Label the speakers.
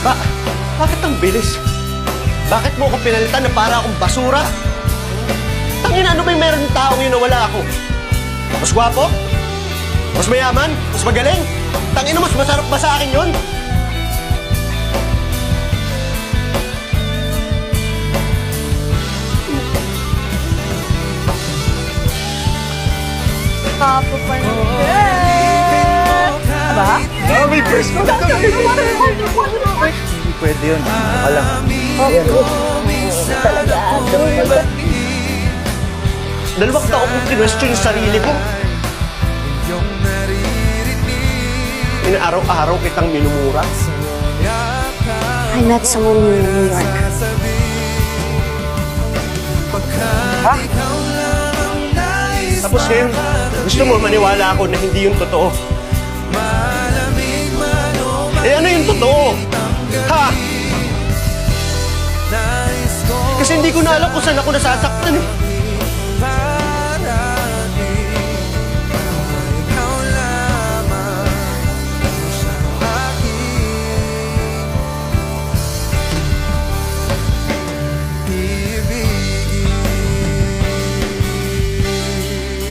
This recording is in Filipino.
Speaker 1: Ba bakit ang bilis? Bakit mo ako pinalitan na para akong basura? Tangina, ano ba yung meron ng taong yun na wala ako? Mas gwapo? Mas mayaman? Mas magaling? Tangina, mas masarap ba sa akin yun?
Speaker 2: Kapo pa ng girl! Aba?
Speaker 1: May first ko na kami!
Speaker 3: Hindi pwede yun. Alam.
Speaker 1: Dalawang taon kong kinwestiyon yung sarili ko. Inaaraw-araw kitang minumura.
Speaker 2: I met someone new in New York.
Speaker 1: Ha? Tapos ngayon, gusto mo maniwala ako na hindi yung totoo. Eh ano yung totoo? Ha? Kasi hindi ko na alam kung saan ako nasasaktan eh.